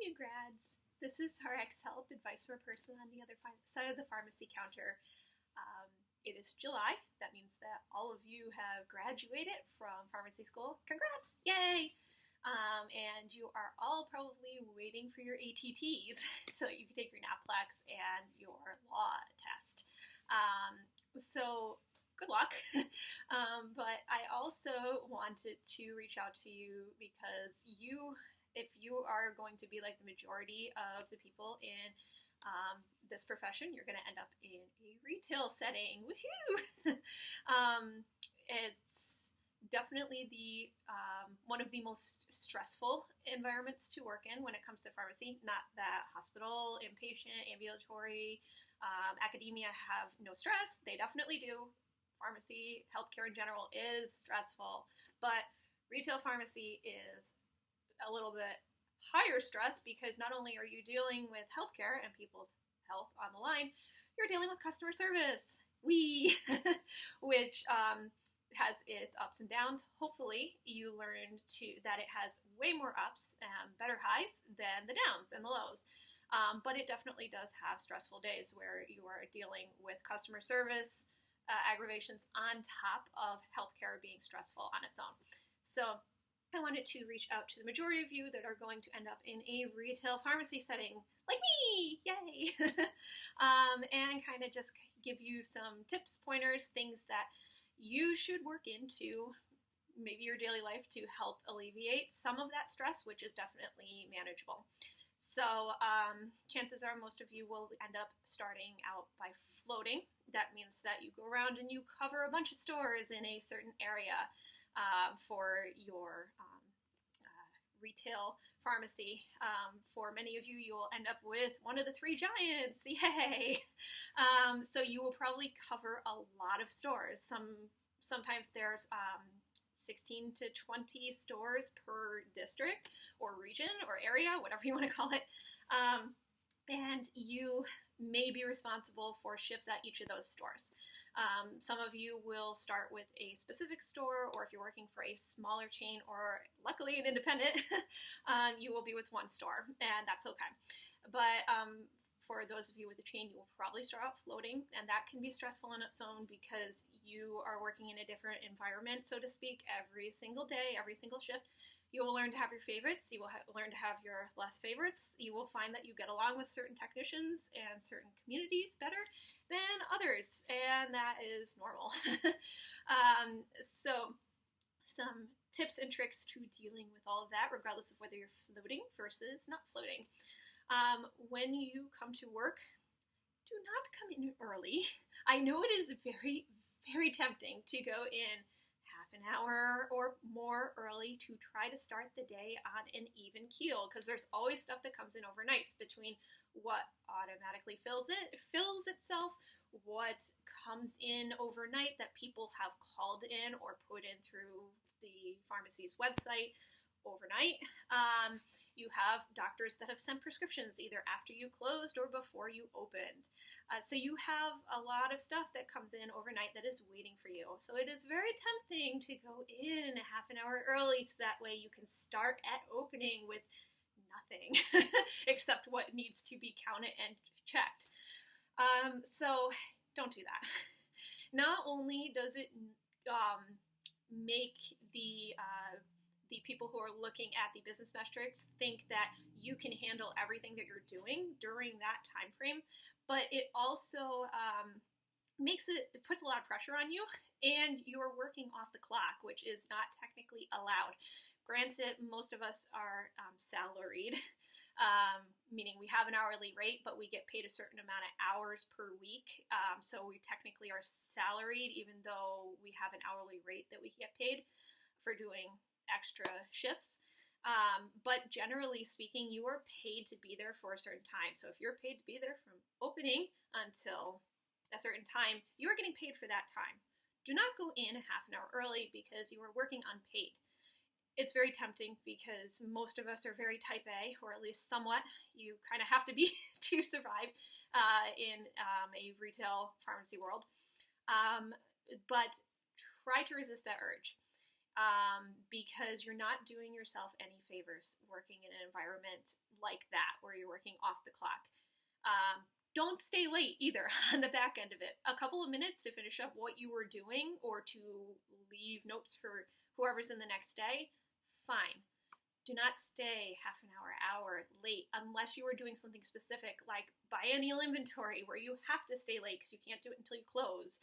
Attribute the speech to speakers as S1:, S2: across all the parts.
S1: new grads. This is RxHelp, advice for a person on the other side of the pharmacy counter. It is July. That means that all of you have graduated from pharmacy school. Congrats! Yay! And you are all probably waiting for your ATTs so you can take your NAPLEX and your law test. So good luck. But I also wanted to reach out to you because if you are going to be like the majority of the people in this profession, you're going to end up in a retail setting. Woohoo! It's definitely one of the most stressful environments to work in when it comes to pharmacy. Not that hospital, inpatient, ambulatory, academia have no stress. They definitely do. Pharmacy, healthcare in general is stressful, but retail pharmacy is a little bit higher stress because not only are you dealing with healthcare and people's health on the line, you're dealing with customer service, which has its ups and downs. Hopefully you learned that it has way more ups and better highs than the downs and the lows. But it definitely does have stressful days where you are dealing with customer service aggravations on top of healthcare being stressful on its own. So I wanted to reach out to the majority of you that are going to end up in a retail pharmacy setting, like me, yay! And kind of just give you some tips, pointers, things that you should work into maybe your daily life to help alleviate some of that stress, which is definitely manageable. So chances are most of you will end up starting out by floating. That means that you go around and you cover a bunch of stores in a certain area for your retail pharmacy. For many of you, you'll end up with one of the three giants. Yay! So you will probably cover a lot of stores. Sometimes there's 16 to 20 stores per district or region or area, whatever you want to call it. And you may be responsible for shifts at each of those stores. Some of you will start with a specific store, or if you're working for a smaller chain or luckily an independent, you will be with one store, and that's okay. But for those of you with a chain, you will probably start out floating, and that can be stressful on its own because you are working in a different environment, so to speak, every single day, every single shift. You will learn to have your favorites. You will learn to have your less favorites. You will find that you get along with certain technicians and certain communities better than others, and that is normal. So some tips and tricks to dealing with all of that, regardless of whether you're floating versus not floating. When you come to work, do not come in early. I know it is very, very tempting to go in half an hour or more early to try to start the day on an even keel, because there's always stuff that comes in overnights between what automatically fills itself, what comes in overnight that people have called in or put in through the pharmacy's website overnight. You have doctors that have sent prescriptions either after you closed or before you opened. So you have a lot of stuff that comes in overnight that is waiting for you. So it is very tempting to go in a half an hour early so that way you can start at opening with nothing except what needs to be counted and checked. So don't do that. Not only does it make the people who are looking at the business metrics think that you can handle everything that you're doing during that time frame, but it also it puts a lot of pressure on you, and you're working off the clock, which is not technically allowed. Granted, most of us are salaried, meaning we have an hourly rate, but we get paid a certain amount of hours per week. So we technically are salaried, even though we have an hourly rate that we get paid for doing extra shifts. But generally speaking, you are paid to be there for a certain time. So if you're paid to be there from opening until a certain time, you are getting paid for that time. Do not go in a half an hour early because you are working unpaid. It's very tempting because most of us are very type A, or at least somewhat. You kind of have to be to survive in a retail pharmacy world. But try to resist that urge. because you're not doing yourself any favors working in an environment like that where you're working off the clock. Don't stay late either on the back end of it. A couple of minutes to finish up what you were doing or to leave notes for whoever's in the next day, fine. Do not stay half an hour late unless you are doing something specific like biennial inventory where you have to stay late because you can't do it until you close.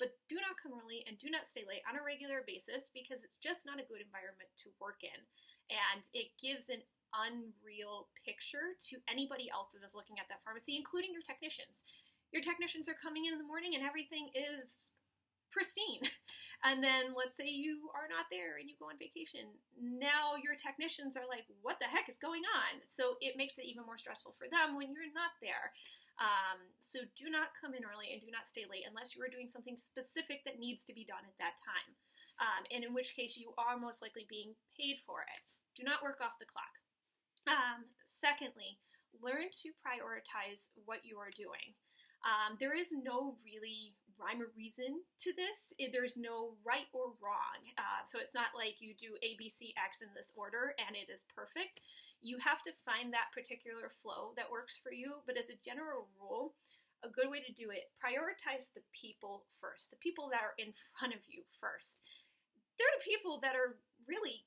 S1: But do not come early and do not stay late on a regular basis because it's just not a good environment to work in. And it gives an unreal picture to anybody else that is looking at that pharmacy, including your technicians. Your technicians are coming in the morning and everything is pristine. And then let's say you are not there and you go on vacation. Now your technicians are like, what the heck is going on? So it makes it even more stressful for them when you're not there. So do not come in early and do not stay late unless you are doing something specific that needs to be done at that time. And in which case you are most likely being paid for it. Do not work off the clock. Secondly, learn to prioritize what you are doing. There is no really rhyme or reason to this. There's no right or wrong. So it's not like you do A, B, C, X in this order and it is perfect. You have to find that particular flow that works for you. But as a general rule, a good way to do it, prioritize the people first. The people that are in front of you first. They're the people that are really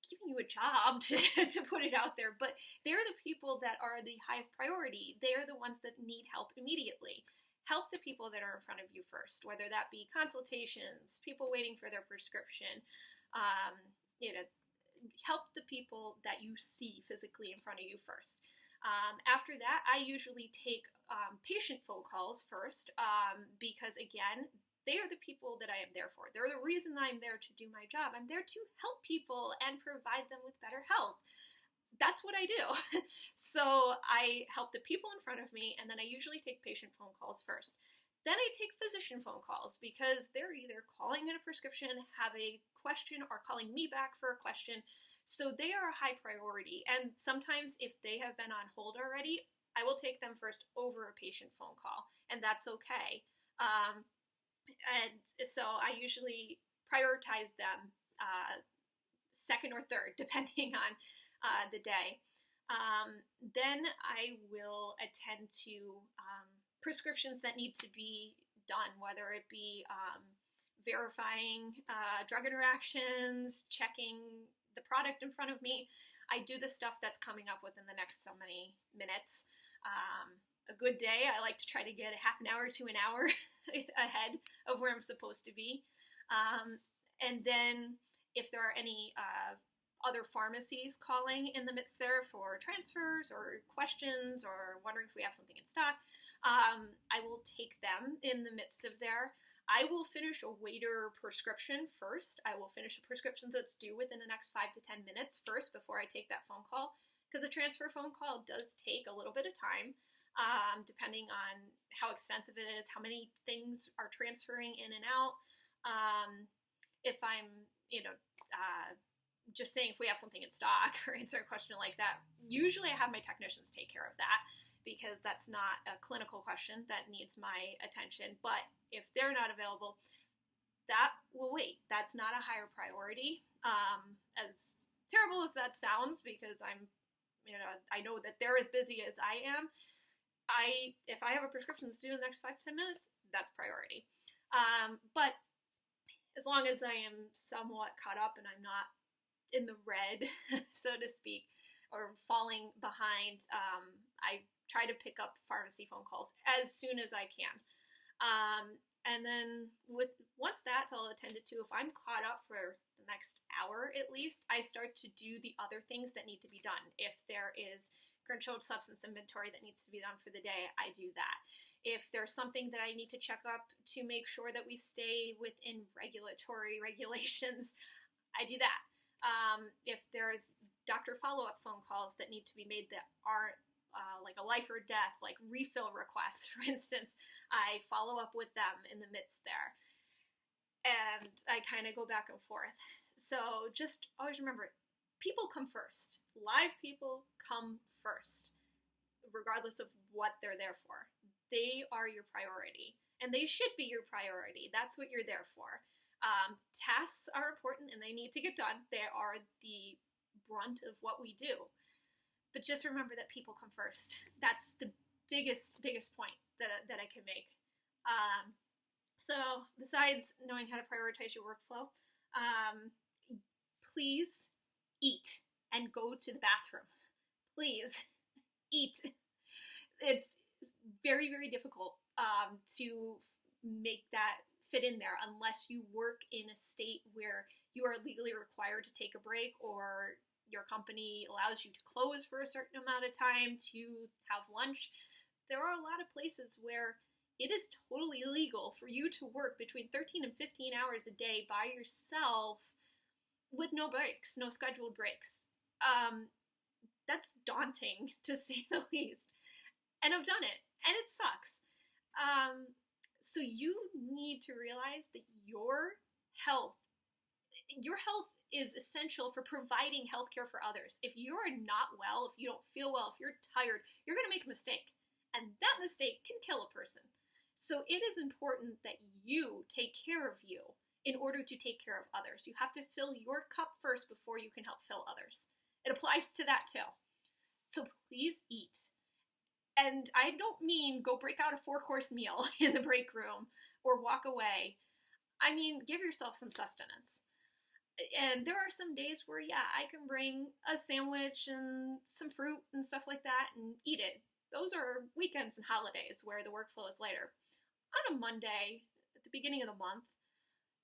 S1: giving you a job to put it out there, but they're the people that are the highest priority. They're the ones that need help immediately. Help the people that are in front of you first, whether that be consultations, people waiting for their prescription, help the people that you see physically in front of you first. After that, I usually take patient phone calls first because, again, they are the people that I am there for. They're the reason I'm there to do my job. I'm there to help people and provide them with better health. That's what I do. So I help the people in front of me, and then I usually take patient phone calls first. Then I take physician phone calls because they're either calling in a prescription, have a question, or calling me back for a question. So they are a high priority. And sometimes if they have been on hold already, I will take them first over a patient phone call, and that's okay. And so I usually prioritize them second or third, depending on the day. Then I will attend to prescriptions that need to be done, whether it be verifying drug interactions, checking the product in front of me. I do the stuff that's coming up within the next so many minutes. A good day, I like to try to get a half an hour to an hour ahead of where I'm supposed to be. And then if there are any other pharmacies calling in the midst there for transfers or questions or wondering if we have something in stock, I will take them in the midst of there. I will finish a waiter prescription first. I will finish a prescription that's due within the next 5 to 10 minutes first before I take that phone call, because a transfer phone call does take a little bit of time. Depending on how extensive it is, how many things are transferring in and out. If I'm, just saying if we have something in stock or answer a question like that, usually I have my technicians take care of that because that's not a clinical question that needs my attention. But if they're not available, that will wait. That's not a higher priority. As terrible as that sounds, because I know that they're as busy as I am. If I have a prescription that's due in the next 5 to 10 minutes, that's priority. But as long as I am somewhat caught up and I'm not in the red, so to speak, or falling behind, I try to pick up pharmacy phone calls as soon as I can. And then once that's all attended to, if I'm caught up for the next hour at least, I start to do the other things that need to be done. If there is controlled substance inventory that needs to be done for the day, I do that. If there's something that I need to check up to make sure that we stay within regulatory regulations, I do that. If there's doctor follow-up phone calls that need to be made that aren't like a life or death, like refill requests, for instance, I follow up with them in the midst there. And I kind of go back and forth. So just always remember, people come first. Live people come first, regardless of what they're there for. They are your priority, and they should be your priority. That's what you're there for. Tasks are important and they need to get done. They are the brunt of what we do. But just remember that people come first. That's the biggest point that I can make. So besides knowing how to prioritize your workflow, please eat and go to the bathroom. Please eat. It's very, very difficult to make that fit in there unless you work in a state where you are legally required to take a break, or your company allows you to close for a certain amount of time to have lunch. There are a lot of places where it is totally illegal for you to work between 13 and 15 hours a day by yourself with no breaks, no scheduled breaks. That's daunting, to say the least. And I've done it, and it sucks. So you need to realize that your health is essential for providing healthcare for others. If you're not well, if you don't feel well, if you're tired, you're going to make a mistake. And that mistake can kill a person. So it is important that you take care of you in order to take care of others. You have to fill your cup first before you can help fill others. It applies to that too. So please eat. And I don't mean go break out a 4-course meal in the break room or walk away. I mean, give yourself some sustenance. And there are some days where, I can bring a sandwich and some fruit and stuff like that and eat it. Those are weekends and holidays where the workflow is lighter. On a Monday, at the beginning of the month,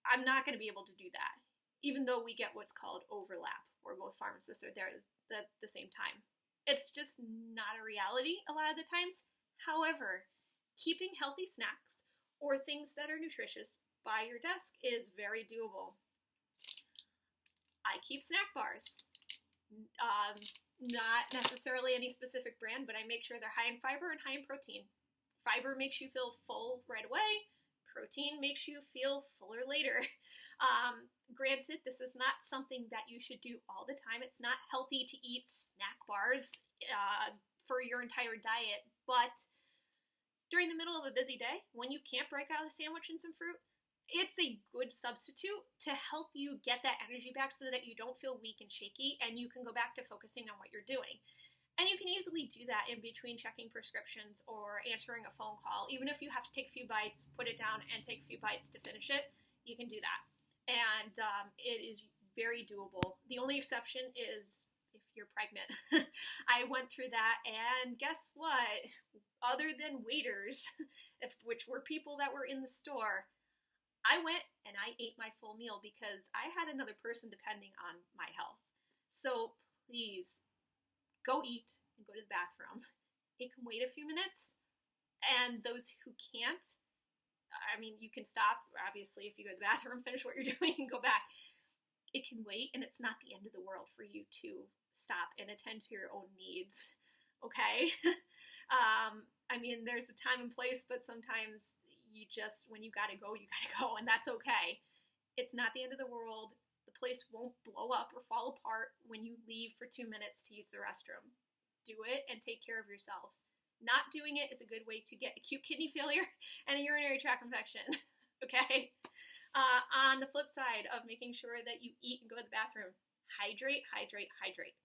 S1: I'm not going to be able to do that, even though we get what's called overlap, where both pharmacists are there at the same time. It's just not a reality a lot of the times. However, keeping healthy snacks or things that are nutritious by your desk is very doable. I keep snack bars. Not necessarily any specific brand, but I make sure they're high in fiber and high in protein. Fiber makes you feel full right away. Protein makes you feel fuller later. Granted, this is not something that you should do all the time. It's not healthy to eat snack bars for your entire diet, but during the middle of a busy day, when you can't break out a sandwich and some fruit, it's a good substitute to help you get that energy back so that you don't feel weak and shaky and you can go back to focusing on what you're doing. And you can easily do that in between checking prescriptions or answering a phone call. Even if you have to take a few bites, put it down, and take a few bites to finish it, you can do that. And it is very doable. The only exception is if you're pregnant. I went through that, and guess what? Other than waiters, which were people that were in the store, I went and I ate my full meal because I had another person depending on my health. So please, go eat and go to the bathroom. It can wait a few minutes. And those who can't, I mean, you can stop, obviously, if you go to the bathroom, finish what you're doing, and go back. It can wait, and it's not the end of the world for you to stop and attend to your own needs, okay? I mean, there's a time and place, but sometimes you just, when you gotta go, and that's okay. It's not the end of the world. The place won't blow up or fall apart when you leave for 2 minutes to use the restroom. Do it and take care of yourselves. Not doing it is a good way to get acute kidney failure and a urinary tract infection, okay? On the flip side of making sure that you eat and go to the bathroom, hydrate, hydrate, hydrate.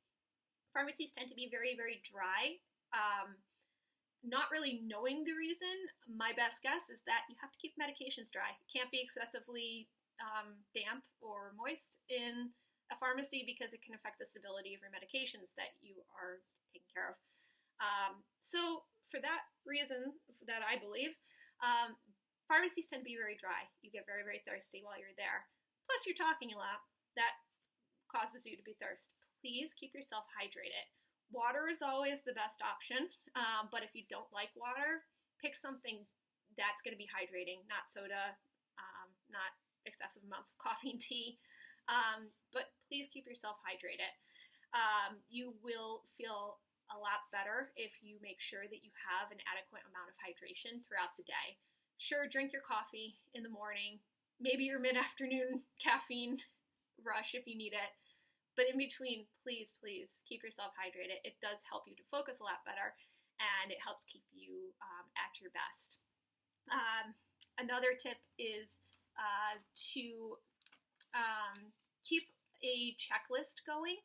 S1: Pharmacies tend to be very, very dry. Not really knowing the reason, my best guess is that you have to keep medications dry. It can't be excessively damp or moist in a pharmacy because it can affect the stability of your medications that you are taking care of. So for that reason, that I believe, pharmacies tend to be very dry. You get very, very thirsty while you're there. Plus you're talking a lot. That causes you to be thirsty. Please keep yourself hydrated. Water is always the best option, but if you don't like water, pick something that's going to be hydrating, not soda, not excessive amounts of coffee and tea, but please keep yourself hydrated. You will feel a lot better if you make sure that you have an adequate amount of hydration throughout the day. Sure, drink your coffee in the morning, maybe your mid-afternoon caffeine rush if you need it, but in between, please, please keep yourself hydrated. It does help you to focus a lot better, and it helps keep you at your best. Another tip is to keep a checklist going,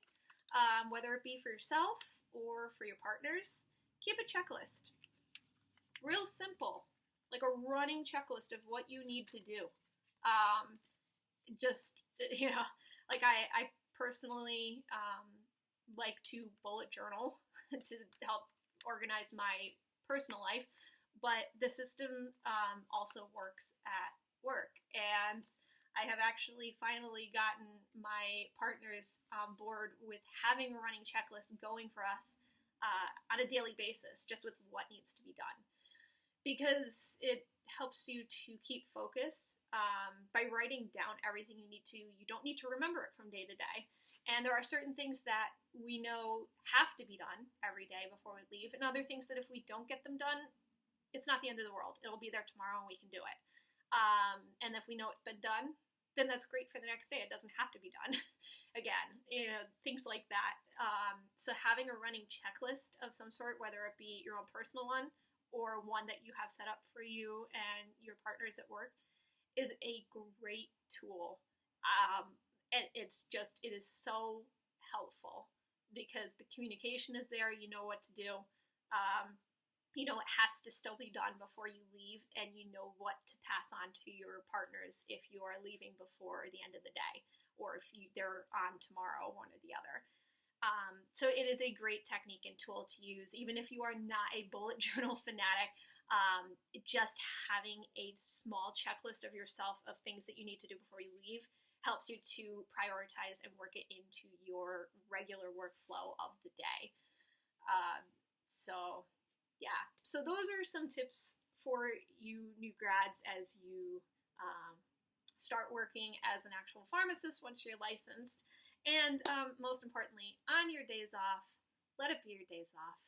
S1: whether it be for yourself or for your partners. Keep a checklist. Real simple, like a running checklist of what you need to do. Like I personally like to bullet journal to help organize my personal life, but the system also works at work. And I have actually finally gotten my partners on board with having a running checklist going for us on a daily basis, just with what needs to be done. Because it helps you to keep focus by writing down everything you need to. You don't need to remember it from day to day. And there are certain things that we know have to be done every day before we leave, and other things that if we don't get them done, it's not the end of the world. It'll be there tomorrow and we can do it. And if we know it's been done, then that's great for the next day. It doesn't have to be done again, things like that. So having a running checklist of some sort, whether it be your own personal one or one that you have set up for you and your partners at work, is a great tool. And it is so helpful because the communication is there. You know what to do. It has to still be done before you leave, and you know what to pass on to your partners if you are leaving before the end of the day, or if they're on tomorrow, one or the other. So it is a great technique and tool to use, even if you are not a bullet journal fanatic. Just having a small checklist of yourself of things that you need to do before you leave helps you to prioritize and work it into your regular workflow of the day. So those are some tips for you new grads as you start working as an actual pharmacist once you're licensed. And most importantly, on your days off, let it be your days off.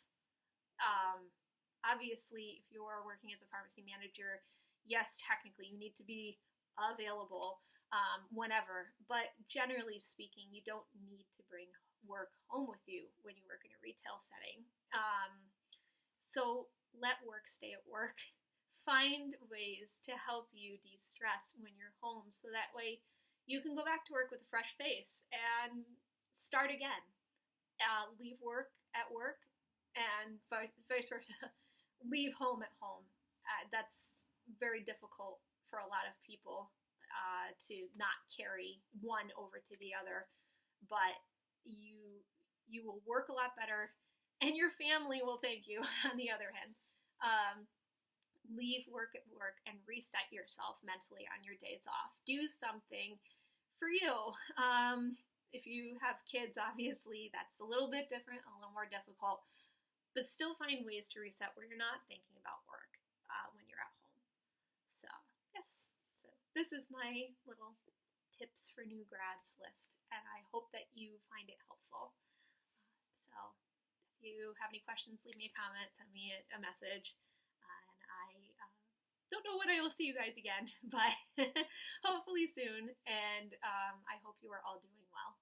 S1: Obviously, if you are working as a pharmacy manager, yes, technically you need to be available whenever, but generally speaking, you don't need to bring work home with you when you work in a retail setting. So let work stay at work. Find ways to help you de-stress when you're home, so that way you can go back to work with a fresh face and start again. Leave work at work and vice versa. Leave home at home. That's very difficult for a lot of people to not carry one over to the other, but you will work a lot better, and your family will thank you on the other hand. Leave work at work and reset yourself mentally on your days off. Do something for you. If you have kids, obviously that's a little bit different, a little more difficult, but still find ways to reset where you're not thinking about work when you're at home. So yes, so this is my little tips for new grads list, and I hope that you find it helpful. So if you have any questions, leave me a comment, send me a message, and I don't know when I will see you guys again, but hopefully soon, and I hope you are all doing well.